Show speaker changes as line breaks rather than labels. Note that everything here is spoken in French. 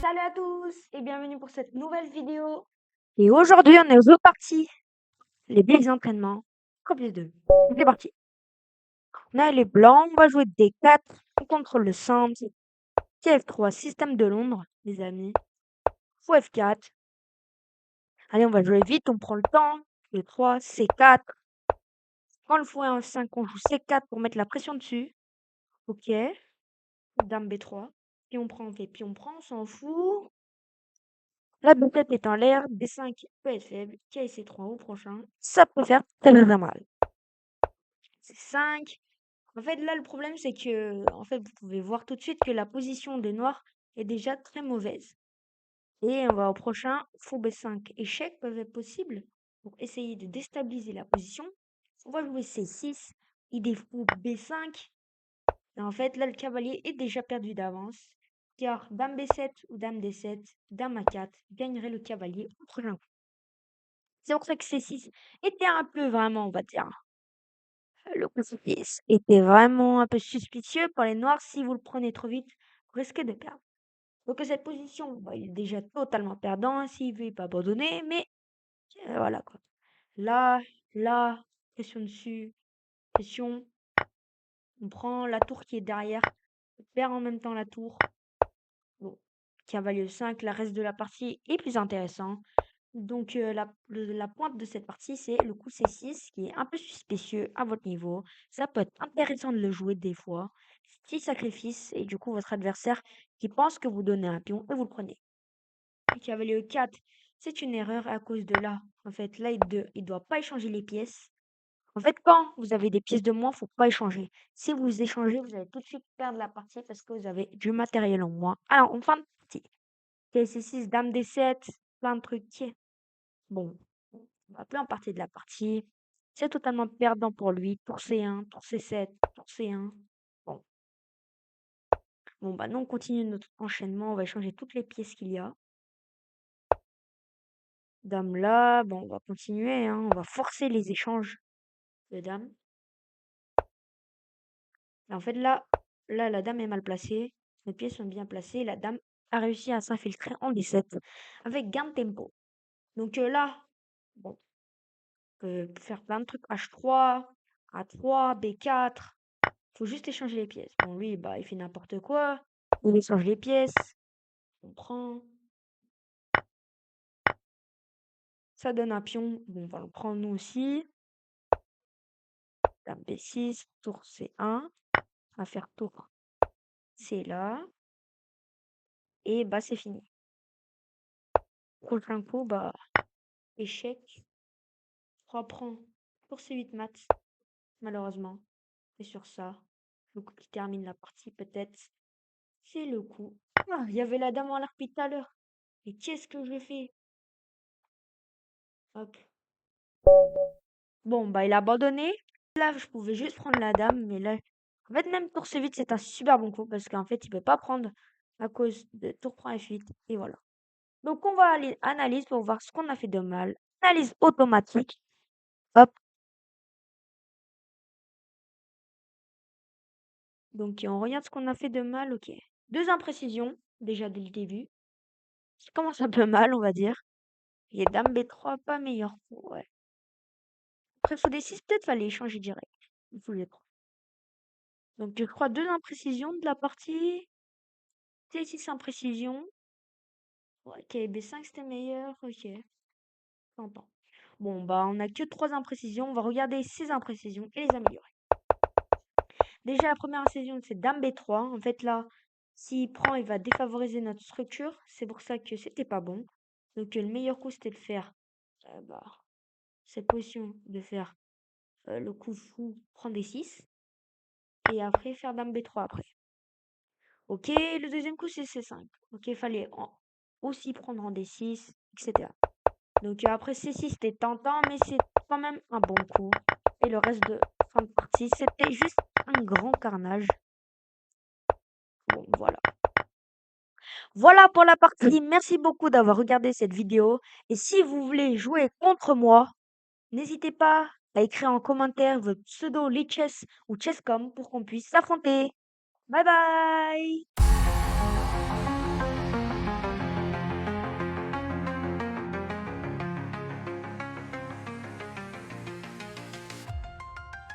Salut à tous et bienvenue pour cette nouvelle vidéo. Et aujourd'hui, on est reparti. Les billes d'entraînement. Copie 2. C'est parti. On a les blancs, on va jouer D4. On contrôle le centre. F3, système de Londres, les amis. Fou F4. Allez, on va jouer vite, on prend le temps. E3, C4. Quand le fou est en 5, on joue C4 pour mettre la pression dessus. Ok. Dame B3. Puis on prend, on fait, puis on prend, on s'en fout. La B7 est en l'air, D5 peut être faible, K C3 au prochain, ça peut faire très mal. C5. En fait, là, le problème, c'est que, en fait, vous pouvez voir tout de suite que la position des noirs est déjà très mauvaise. Et on va au prochain, fou B5. Échec peuvent être possibles pour essayer de déstabiliser la position. On va jouer C6, idée fou B5. Et en fait, là, le cavalier est déjà perdu d'avance. Car dame B7 ou dame D7, dame A4 gagnerait le cavalier au prochain coup. C'est pour ça que C6 était un peu vraiment, on va dire, le coup C6 était vraiment un peu suspicieux pour les noirs. Si vous le prenez trop vite, vous risquez de perdre. Donc cette position, il est déjà totalement perdant s'il veut pas abandonner, mais voilà quoi. Là, là, pression dessus, pression. On prend la tour qui est derrière, on perd en même temps la tour. Bon, cavalier 5, le reste de la partie est plus intéressant. Donc la pointe de cette partie, c'est le coup C6 qui est un peu suspicieux à votre niveau. Ça peut être intéressant de le jouer des fois. 6 sacrifices et du coup votre adversaire qui pense que vous donnez un pion et vous le prenez. Le cavalier E4, c'est une erreur à cause de là. En fait, là, il doit pas échanger les pièces. En fait, quand vous avez des pièces de moins, faut pas échanger. Si vous échangez, vous allez tout de suite perdre la partie parce que vous avez du matériel en moins. Alors, en fin de partie, C6, dame D7, plein de trucs. Bon, on va plus en partie de la partie. C'est totalement perdant pour lui. Tour C1, tour C7, tour C1. Bon, bah nous on continue notre enchaînement. On va échanger toutes les pièces qu'il y a. Dame là, bon, on va continuer, hein. On va forcer les échanges de dames. Et en fait là, la dame est mal placée. Les pièces sont bien placées. La dame a réussi à s'infiltrer en D7 avec gain de tempo. Donc là, bon, on peut faire plein de trucs. H3, A3, B4. Faut juste échanger les pièces. Bon, lui, bah, il fait n'importe quoi. Il échange les pièces. On prend. Ça donne un pion. Bon, on va le prendre nous aussi. Dame B6, tour C1. On va faire tour C là. Et bah, c'est fini. Prochain coup, bah, échec. 3 prend pour C8 mat, malheureusement. Et sur ça, le coup qui termine la partie, peut-être, c'est le coup. Ah, il y avait la dame en l'arbitre tout à l'heure. Et qu'est-ce que je fais? Hop. Bon, bah, il a abandonné. Là, je pouvais juste prendre la dame, mais là, en fait, même tour C8, c'est un super bon coup parce qu'en fait, il peut pas prendre à cause de tour prend F8. Et voilà. Donc, on va aller analyse pour voir ce qu'on a fait de mal. Analyse automatique. Hop. Donc, on regarde ce qu'on a fait de mal. Ok. 2 imprécisions, déjà dès le début. Ça commence un peu mal, on va dire. Et dame B3, pas meilleur coup. Ouais. Après, fou D6, peut-être fallait échanger direct. Il faut les trois. Donc, je crois 2 imprécisions de la partie. T6 imprécision. Ok, B5 c'était meilleur, ok. J'entends. Bon, bah, on a que 3 imprécisions. On va regarder ces imprécisions et les améliorer. Déjà, la première imprécision, c'est dame B3. En fait, là, s'il prend, il va défavoriser notre structure. C'est pour ça que c'était pas bon. Donc, le meilleur coup, c'était de faire bah, cette position, de faire le coup fou, prendre D6. Et après, faire dame B3 après. Ok, le deuxième coup, c'est C5. Ok, il fallait aussi prendre en D6, etc. Donc après C6 c'était tentant, mais c'est quand même un bon coup. Et le reste de fin de partie, c'était juste un grand carnage. Bon, voilà. Voilà pour la partie. Merci beaucoup d'avoir regardé cette vidéo. Et si vous voulez jouer contre moi, n'hésitez pas à écrire en commentaire votre pseudo Lichess ou Chesscom pour qu'on puisse s'affronter. Bye bye!